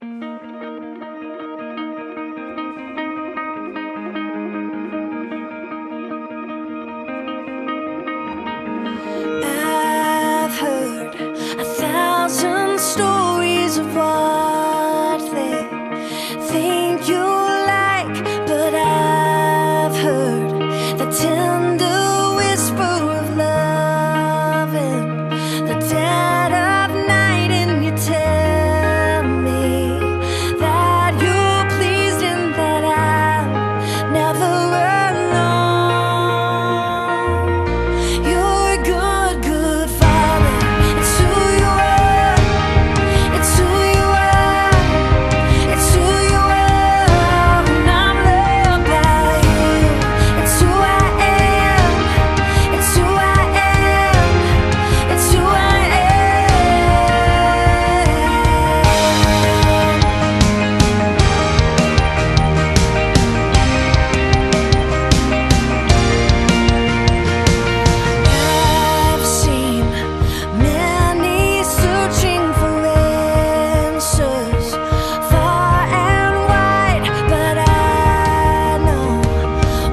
I've heard 1,000 stories of what they think you like, but I've heard the tender whisper of love in the dead of night, and you tell me that you're pleased and that I'm never alone. You're a good, good father. It's who you are. It's who you are. It's who you are. And I'm loved by you. It's who I am. It's who I am. It's who I I've seen many searching for answers far and wide, but I know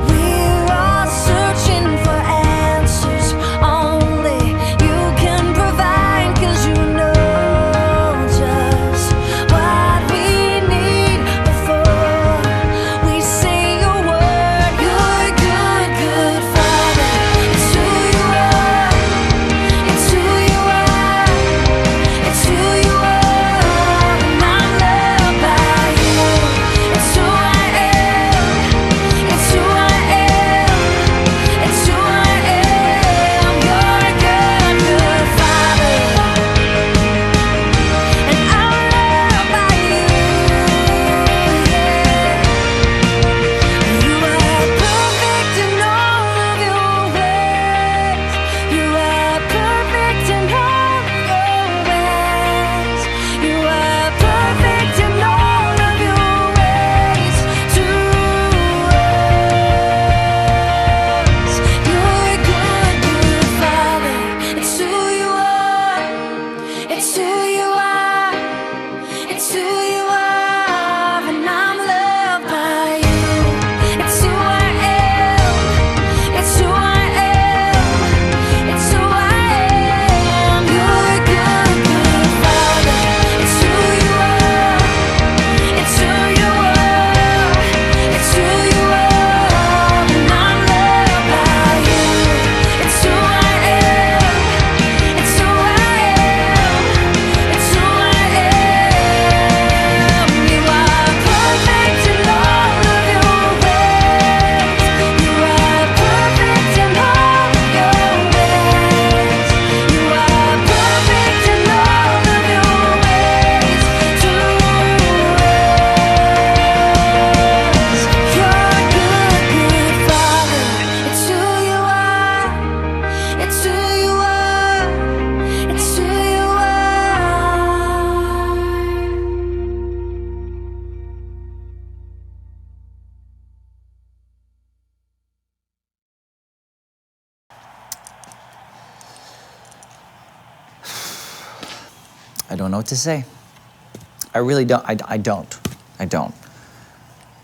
we're all searching for answers only you can provide, 'cause you know just what we need before we say a word. You're a good, good father. It's who you are. It's who you are. It's who you are. And I'm loved by you. It's who I am. It's who I am. It's who I am. You're a good, good father. And I'm loved by you. You are perfect in all of your ways. You are perfect in all of your ways. You are perfect in all of your ways to us. You're a good, good father. It's who you are. It's who you are. It's who you are. And I'm loved by you. It's who I am. It's who I am. It's who I am. You're a good, good father. It's who you are. It's who you are. It's who you are. And I'm loved by you. It's who I am. It's who I am. It's who I am. You are perfect in all of your ways. You are perfect in all of your ways. You are perfect in all of your ways to us. You're a good, good father. It's who you are. It's who you are. It's who you are. I don't know what to say. I really don't. I don't.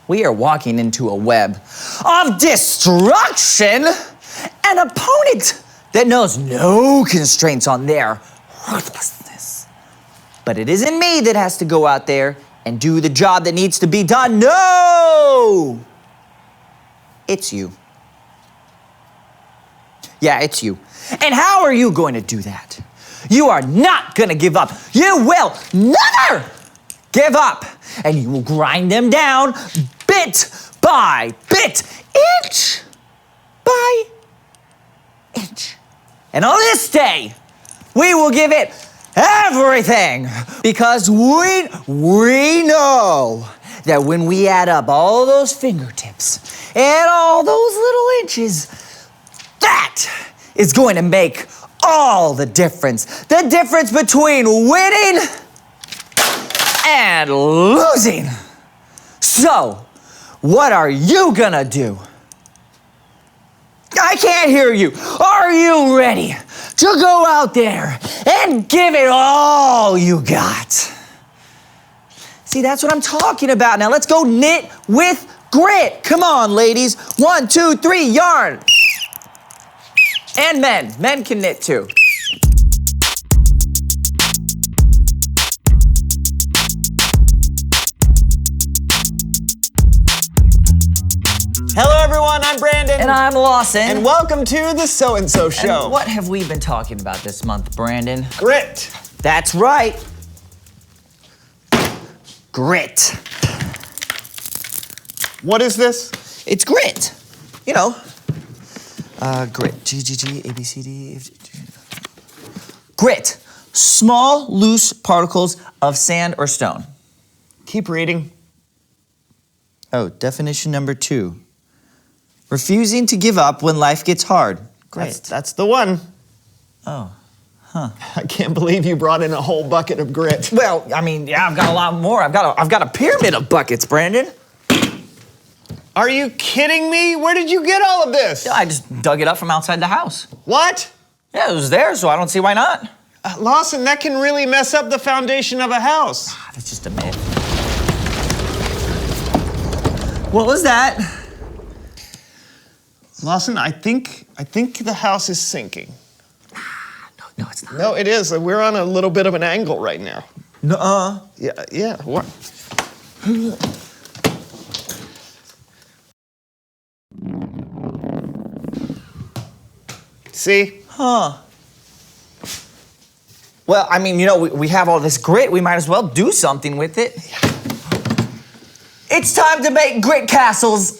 We are walking into a web of destruction, an opponent that knows no constraints on their ruthlessness. But it isn't me that has to go out there and do the job that needs to be done. No! It's you. Yeah, it's you. And how are you going to do that? You are not gonna give up. You will never give up. And you will grind them down bit by bit, inch by inch. And on this day, we will give it everything, because we know that when we add up all those fingertips and all those little inches, that is going to make all the difference. The difference between winning and losing. So, what are you gonna do? I can't hear you. Are you ready to go out there and give it all you got? See, that's what I'm talking about. Now let's go knit with grit. Come on, ladies. 1, 2, 3, yarn. And men. Men can knit too. Hello everyone, I'm Brandon. And I'm Lawson. And welcome to the So and So Show. And what have we been talking about this month, Brandon? Grit. That's right. Grit. What is this? It's grit. You know, grit. G, G, G, A, B, C, D, F, G, G. Grit. Small, loose particles of sand or stone. Keep reading. Oh, definition number 2. Refusing to give up when life gets hard. Grit. That's the one. Oh. I can't believe you brought in a whole bucket of grit. Well, I mean, yeah, I've got a lot more. I've got a pyramid of buckets, Brandon. Are you kidding me? Where did you get all of this? I just dug it up from outside the house. What? Yeah, it was there, so I don't see why not. Lawson, that can really mess up the foundation of a house. That's just a myth. What was that? Lawson, I think the house is sinking. No, it's not. No, it is. We're on a little bit of an angle right now. Nuh-uh. Yeah. What? See? Huh. Well, I mean, you know, we have all this grit. We might as well do something with it. It's time to make grit castles.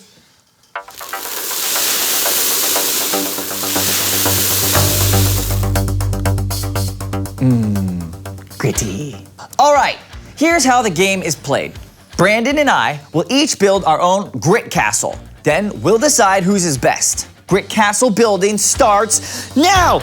Gritty. All right, here's how the game is played. Brandon and I will each build our own grit castle. Then we'll decide whose is best. Grit castle building starts now!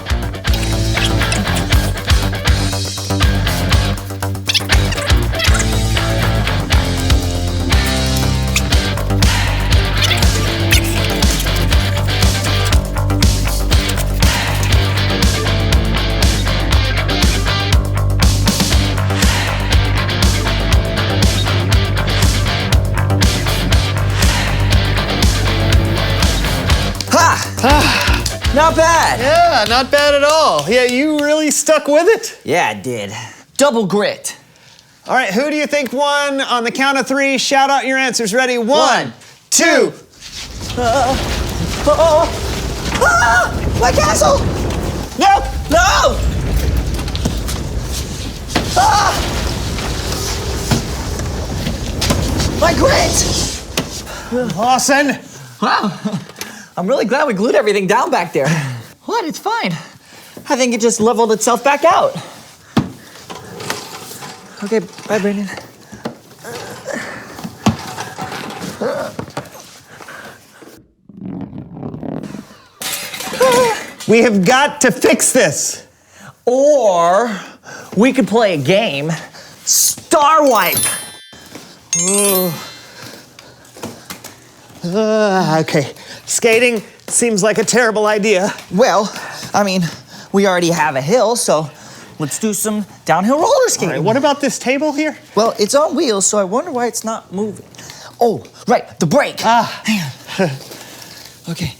Not bad. Yeah, not bad at all. Yeah, you really stuck with it. Yeah, I did. Double grit. All right, who do you think won? On the count of 3, shout out your answers. Ready? 1, 2. My castle! No! No! My grit! Lawson! Wow. I'm really glad we glued everything down back there. What? It's fine. I think it just leveled itself back out. Okay, bye, Brandon. We have got to fix this. Or we could play a game, Star Wipe. Okay, skating seems like a terrible idea. Well, I mean, we already have a hill, so let's do some downhill roller All skating. right, what about this table here? Well, it's on wheels, so I wonder why it's not moving. Oh, right, the brake. Hang on. Okay.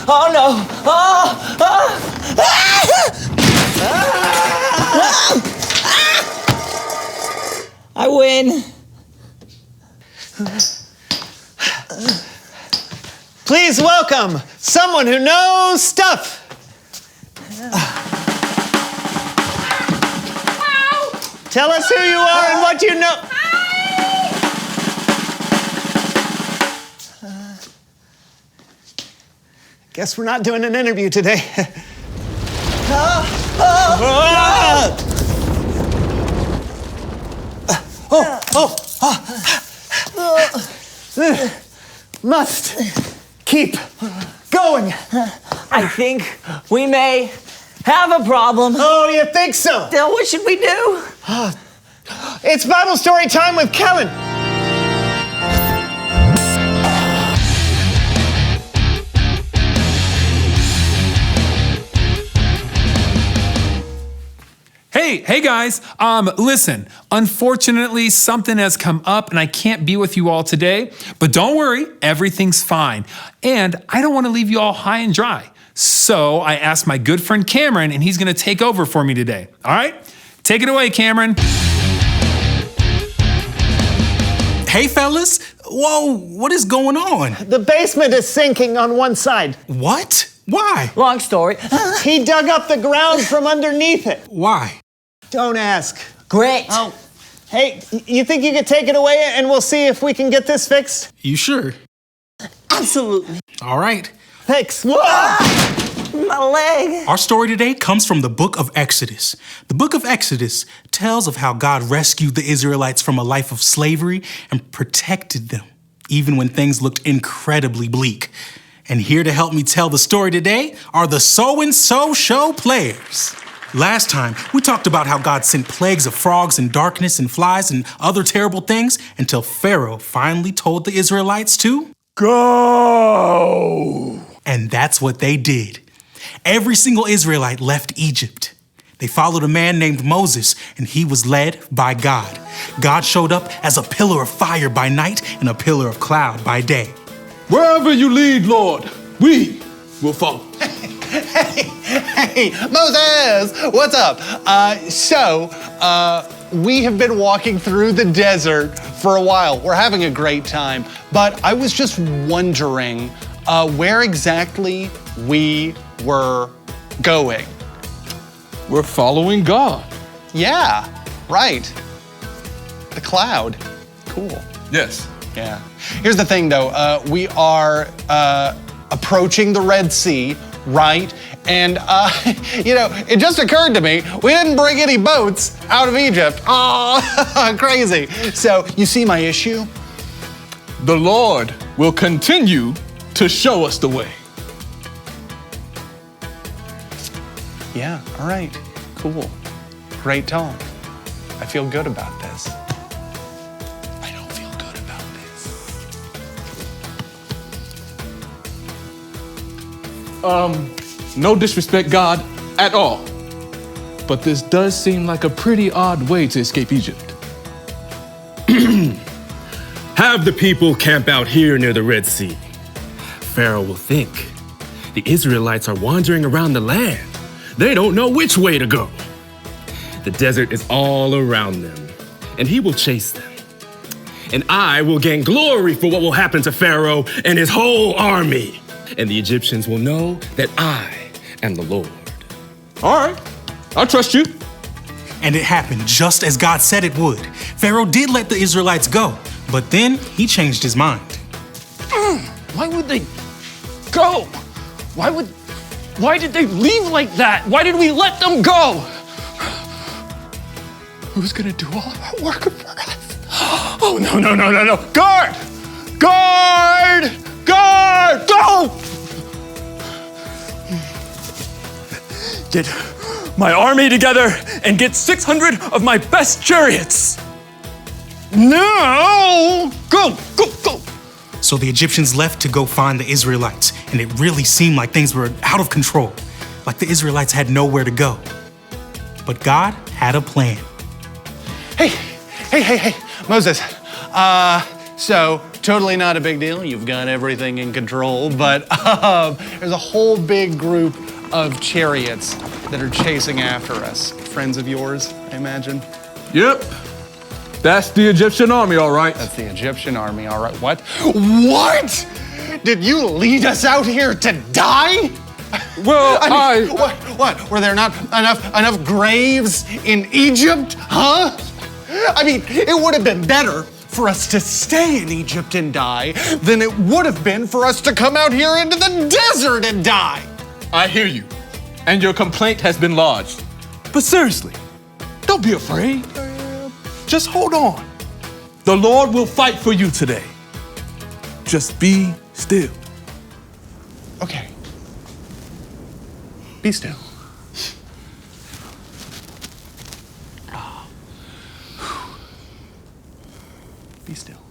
Oh no! I win. Please welcome someone who knows stuff. Tell us who you are and what you know. Guess we're not doing an interview today. Must keep going. I think we may have a problem. Oh, you think so? Then what should we do? It's Bible story time with Kellen. Hey guys. Listen, unfortunately, something has come up and I can't be with you all today, but don't worry, everything's fine. And I don't want to leave you all high and dry. So I asked my good friend Cameron and he's going to take over for me today. All right? Take it away, Cameron. Hey, fellas. Whoa, what is going on? The basement is sinking on one side. What? Why? Long story. He dug up the ground from underneath it. Why? Don't ask. Great. Oh, hey, you think you could take it away and we'll see if we can get this fixed? You sure? Absolutely. All right. Thanks. My leg. Our story today comes from the book of Exodus. The book of Exodus tells of how God rescued the Israelites from a life of slavery and protected them, even when things looked incredibly bleak. And here to help me tell the story today are the So-and-So Show players. Last time, we talked about how God sent plagues of frogs and darkness and flies and other terrible things until Pharaoh finally told the Israelites to go. And that's what they did. Every single Israelite left Egypt. They followed a man named Moses, and he was led by God. God showed up as a pillar of fire by night and a pillar of cloud by day. Wherever you lead, Lord, we will follow. Hey, Moses, what's up? We have been walking through the desert for a while. We're having a great time, but I was just wondering where exactly we were going. We're following God. Yeah, right. The cloud. Cool. Yes. Yeah. Here's the thing, though. We are approaching the Red Sea, right? And, it just occurred to me, we didn't bring any boats out of Egypt. Oh, crazy. So, you see my issue? The Lord will continue to show us the way. Yeah, all right. Cool. Great talk. I feel good about this. I don't feel good about this. No disrespect, God, at all. But this does seem like a pretty odd way to escape Egypt. Have the people camp out here near the Red Sea. Pharaoh will think the Israelites are wandering around the land. They don't know which way to go. The desert is all around them, and he will chase them. And I will gain glory for what will happen to Pharaoh and his whole army. And the Egyptians will know that I am the Lord. All right, I trust you. And it happened just as God said it would. Pharaoh did let the Israelites go, but then he changed his mind. Why would they go? Why did they leave like that? Why did we let them go? Who's gonna do all of our work for us? Oh, no. Guard! Go! Get my army together and get 600 of my best chariots. No! Go! So the Egyptians left to go find the Israelites, and it really seemed like things were out of control, like the Israelites had nowhere to go. But God had a plan. Hey, Moses. So totally not a big deal. You've got everything in control, but there's a whole big group of chariots that are chasing after us. Friends of yours, I imagine. Yep. That's the Egyptian army, all right. That's the Egyptian army, all right. What? What? Did you lead us out here to die? Well, What? Were there not enough graves in Egypt? Huh? I mean, it would have been better for us to stay in Egypt and die than it would have been for us to come out here into the desert and die. I hear you. And your complaint has been lodged. But seriously, don't be afraid. Just hold on. The Lord will fight for you today. Just be still. Okay. Be still. Be still.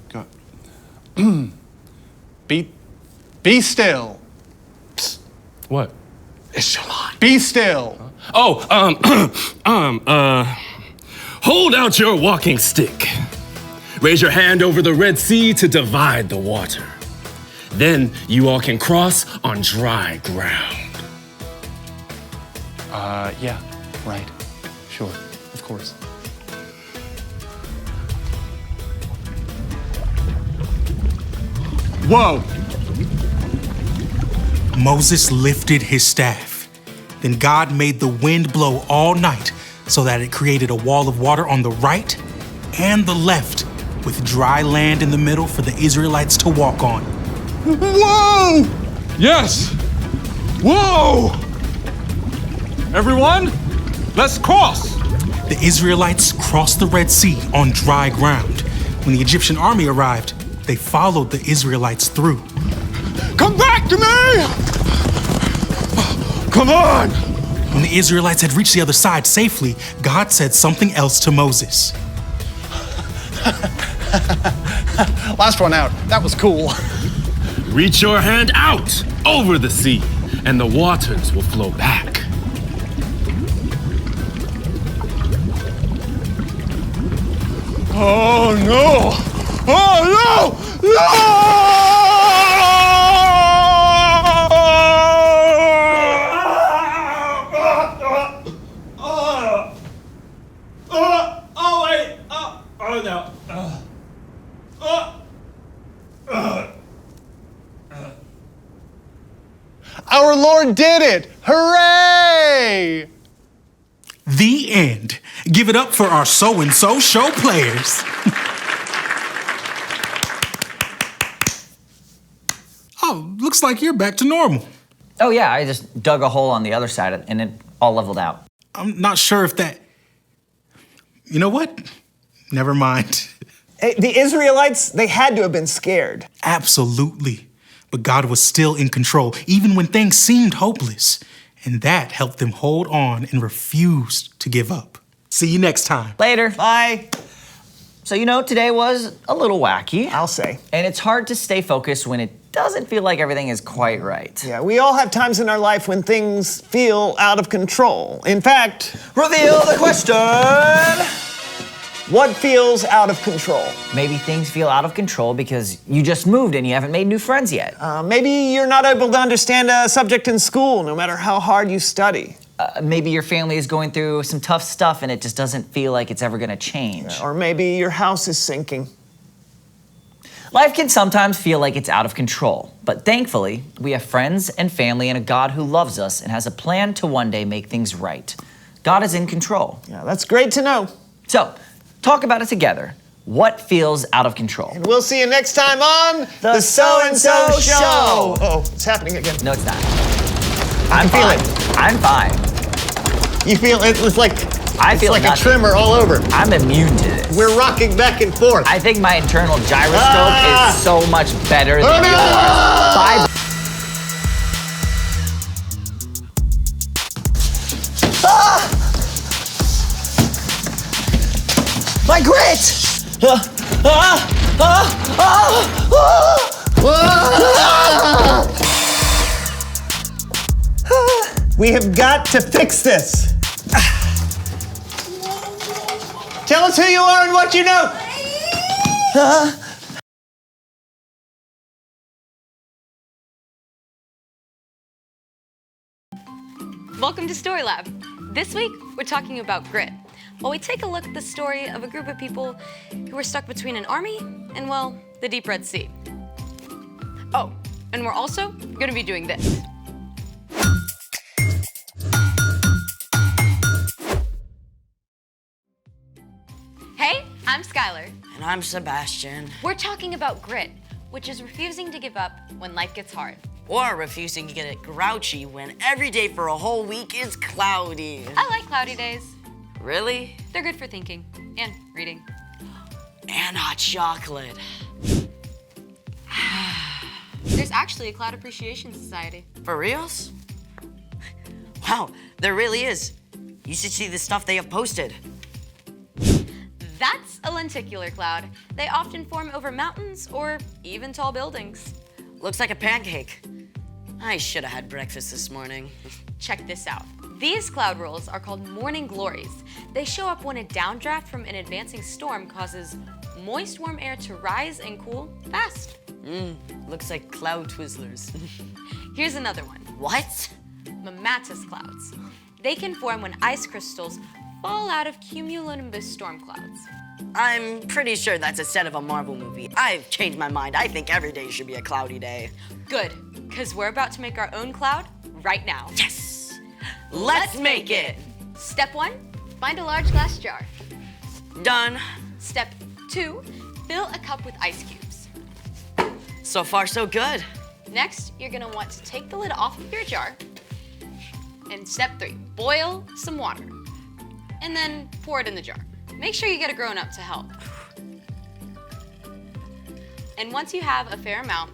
Go. Be still. What? Be still. Hold out your walking stick. Raise your hand over the Red Sea to divide the water. Then you all can cross on dry ground. Yeah, right. Sure, of course. Whoa! Moses lifted his staff. Then God made the wind blow all night so that it created a wall of water on the right and the left, with dry land in the middle for the Israelites to walk on. Whoa! Yes! Whoa! Everyone, let's cross! The Israelites crossed the Red Sea on dry ground. When the Egyptian army arrived, they followed the Israelites through. Come back to me! Come on! When the Israelites had reached the other side safely, God said something else to Moses. Last one out. That was cool. Reach your hand out over the sea, and the waters will flow back. Oh no! Oh no! Our Lord did it! Hooray! The end. Give it up for our so-and-so show players. Oh, looks like you're back to normal. Oh yeah, I just dug a hole on the other side and it all leveled out. I'm not sure if that... You know what? Never mind. Hey, the Israelites, they had to have been scared. Absolutely. But God was still in control, even when things seemed hopeless. And that helped them hold on and refused to give up. See you next time. Later. Bye. So today was a little wacky. I'll say. And it's hard to stay focused when it doesn't feel like everything is quite right. Yeah, we all have times in our life when things feel out of control. In fact, Reveal the question! what feels out of control? Maybe things feel out of control because you just moved and you haven't made new friends yet. Maybe you're not able to understand a subject in school, no matter how hard you study. Maybe your family is going through some tough stuff and it just doesn't feel like it's ever gonna change. Or maybe your house is sinking. Life can sometimes feel like it's out of control, but thankfully, we have friends and family and a God who loves us and has a plan to one day make things right. God is in control. Yeah, that's great to know. So, talk about it together. What feels out of control? And we'll see you next time on The So-and-So Show. Oh, it's happening again. No, it's not. I'm feeling. I'm fine. You feel it's like I feel like nothing. a tremor all over. I'm immune to this. We're rocking back and forth. I think my internal gyroscope is so much better than yours. Bye. My grit! We have got to fix this. Tell us who you are and what you know. Welcome to Story Lab. This week, we're talking about grit, while we take a look at the story of a group of people who were stuck between an army and, well, the deep Red Sea. Oh, and we're also going to be doing this. Hey, I'm Skylar. And I'm Sebastian. We're talking about grit, which is refusing to give up when life gets hard. Or refusing to get grouchy when every day for a whole week is cloudy. I like cloudy days. Really? They're good for thinking and reading. And hot chocolate. There's actually a Cloud Appreciation Society. For reals? Wow, there really is. You should see the stuff they have posted. That's a lenticular cloud. They often form over mountains or even tall buildings. Looks like a pancake. I should have had breakfast this morning. Check this out. These cloud rolls are called morning glories. They show up when a downdraft from an advancing storm causes moist, warm air to rise and cool fast. Looks like cloud twizzlers. Here's another one. What? Mammatus clouds. They can form when ice crystals fall out of cumulonimbus storm clouds. I'm pretty sure that's a set of a Marvel movie. I've changed my mind. I think every day should be a cloudy day. Good, because we're about to make our own cloud right now. Yes! Let's make it! Step 1, find a large glass jar. Done. Step 2, fill a cup with ice cubes. So far, so good. Next, you're gonna want to take the lid off of your jar. And step 3, boil some water. And then pour it in the jar. Make sure you get a grown-up to help. And once you have a fair amount,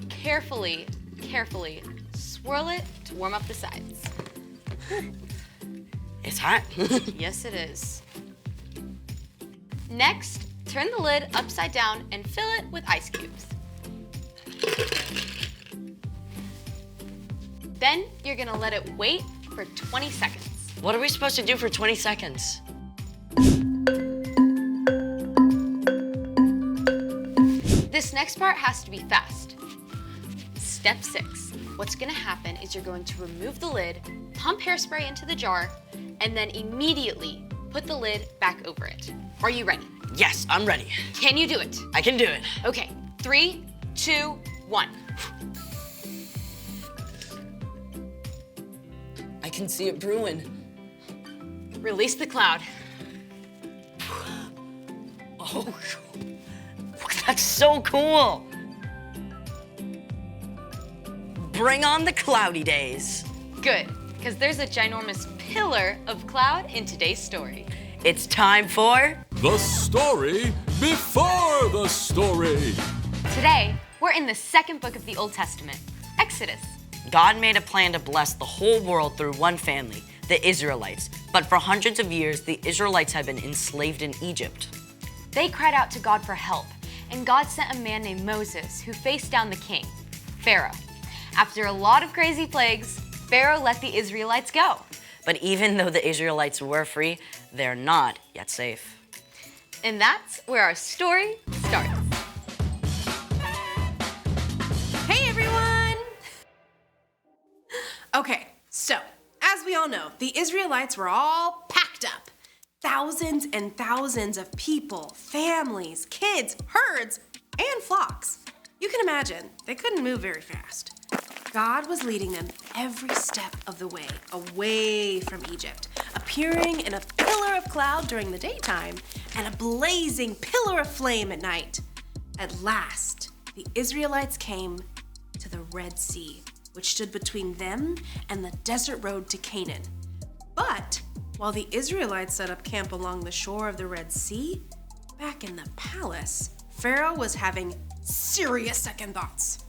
carefully swirl it to warm up the sides. It's hot. Yes, it is. Next, turn the lid upside down and fill it with ice cubes. Then you're gonna let it wait for 20 seconds. What are we supposed to do for 20 seconds? This next part has to be fast. Step 6. What's gonna happen is you're going to remove the lid, pump hairspray into the jar, and then immediately put the lid back over it. Are you ready? Yes, I'm ready. Can you do it? I can do it. Okay, 3, 2, 1. I can see it brewing. Release the cloud. Oh, that's so cool. Bring on the cloudy days. Good, because there's a ginormous pillar of cloud in today's story. It's time for The Story Before the Story. Today, we're in the second book of the Old Testament, Exodus. God made a plan to bless the whole world through one family, the Israelites. But for hundreds of years, the Israelites had been enslaved in Egypt. They cried out to God for help, and God sent a man named Moses who faced down the king, Pharaoh. After a lot of crazy plagues, Pharaoh let the Israelites go. But even though the Israelites were free, they're not yet safe. And that's where our story starts. Hey everyone! Okay, so as we all know, the Israelites were all packed up. Thousands and thousands of people, families, kids, herds, and flocks. You can imagine, they couldn't move very fast. God was leading them every step of the way, away from Egypt, appearing in a pillar of cloud during the daytime and a blazing pillar of flame at night. At last, the Israelites came to the Red Sea, which stood between them and the desert road to Canaan. But while the Israelites set up camp along the shore of the Red Sea, back in the palace, Pharaoh was having serious second thoughts.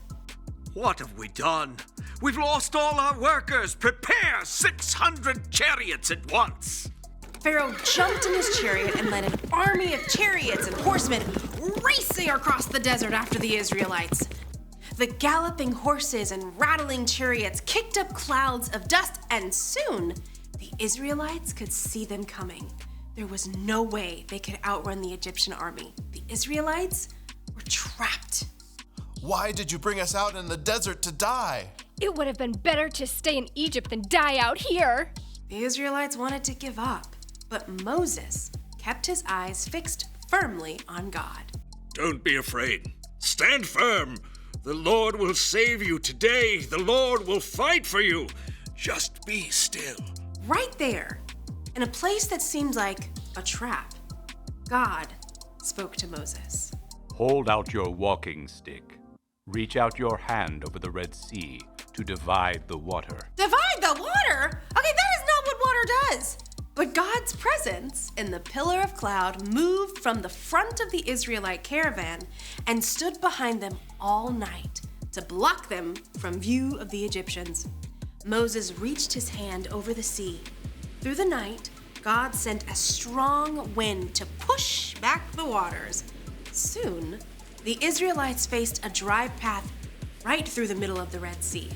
What have we done? We've lost all our workers. Prepare 600 chariots at once. Pharaoh jumped in his chariot and led an army of chariots and horsemen racing across the desert after the Israelites. The galloping horses and rattling chariots kicked up clouds of dust, and soon the Israelites could see them coming. There was no way they could outrun the Egyptian army. The Israelites were trapped. Why did you bring us out in the desert to die? It would have been better to stay in Egypt than die out here. The Israelites wanted to give up, but Moses kept his eyes fixed firmly on God. Don't be afraid. Stand firm. The Lord will save you today. The Lord will fight for you. Just be still. Right there, in a place that seemed like a trap, God spoke to Moses. Hold out your walking stick. Reach out your hand over the Red Sea to divide the water. Divide the water? Okay, that is not what water does. But God's presence in the pillar of cloud moved from the front of the Israelite caravan and stood behind them all night to block them from view of the Egyptians. Moses reached his hand over the sea. Through the night, God sent a strong wind to push back the waters. Soon, the Israelites faced a dry path right through the middle of the Red Sea.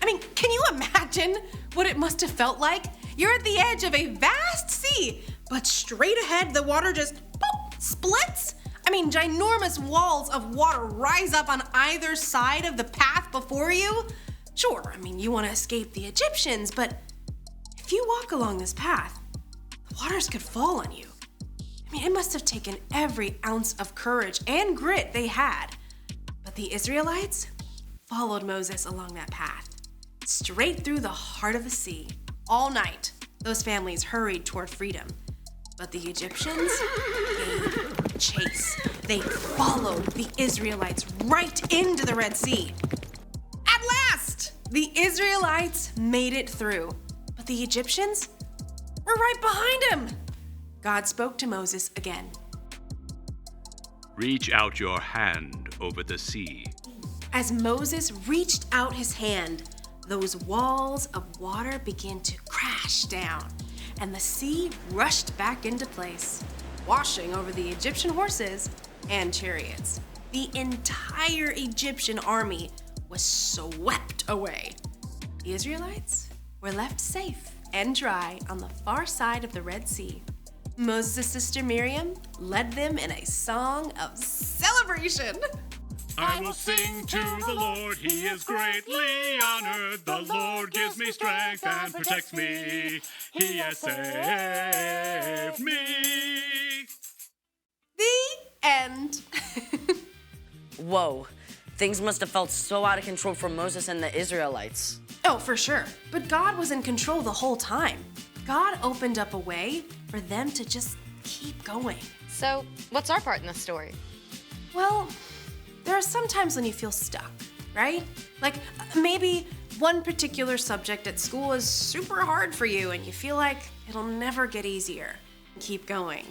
I mean, can you imagine what it must have felt like? You're at the edge of a vast sea, but straight ahead the water just boop, splits. I mean, ginormous walls of water rise up on either side of the path before you. Sure, I mean, you want to escape the Egyptians, but if you walk along this path, the waters could fall on you. I mean, it must have taken every ounce of courage and grit they had. But the Israelites followed Moses along that path, straight through the heart of the sea. All night, those families hurried toward freedom. But the Egyptians gave chase. They followed the Israelites right into the Red Sea. At last, the Israelites made it through. But the Egyptians were right behind them. God spoke to Moses again. Reach out your hand over the sea. As Moses reached out his hand, those walls of water began to crash down, and the sea rushed back into place, washing over the Egyptian horses and chariots. The entire Egyptian army was swept away. The Israelites were left safe and dry on the far side of the Red Sea. Moses' sister Miriam led them in a song of celebration. I will sing to the Lord, he is greatly honored. The Lord gives me strength and protects me. He has saved me. The end. Whoa, things must have felt so out of control for Moses and the Israelites. Oh, for sure. But God was in control the whole time. God opened up a way for them to just keep going. So, what's our part in this story? Well, there are some times when you feel stuck, right? Like maybe one particular subject at school is super hard for you and you feel like it'll never get easier. Keep going.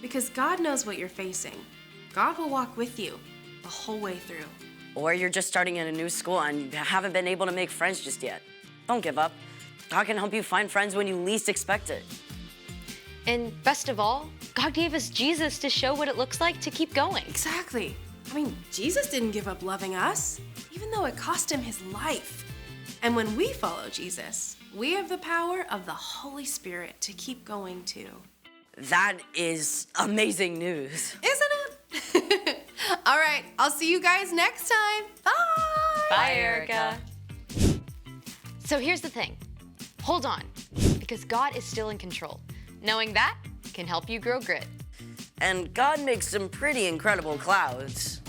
Because God knows what you're facing. God will walk with you the whole way through. Or you're just starting in a new school and you haven't been able to make friends just yet. Don't give up. God can help you find friends when you least expect it. And best of all, God gave us Jesus to show what it looks like to keep going. Exactly. I mean, Jesus didn't give up loving us, even though it cost him his life. And when we follow Jesus, we have the power of the Holy Spirit to keep going too. That is amazing news. Isn't it? All right, I'll see you guys next time. Bye. Bye, Erica. So here's the thing. Hold on, because God is still in control. Knowing that can help you grow grit. And God makes some pretty incredible clouds.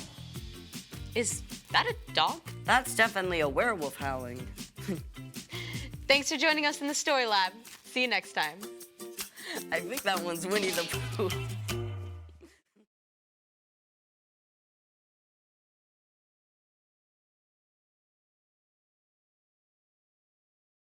Is that a dog? That's definitely a werewolf howling. Thanks for joining us in the Story Lab. See you next time. I think that one's Winnie the Pooh.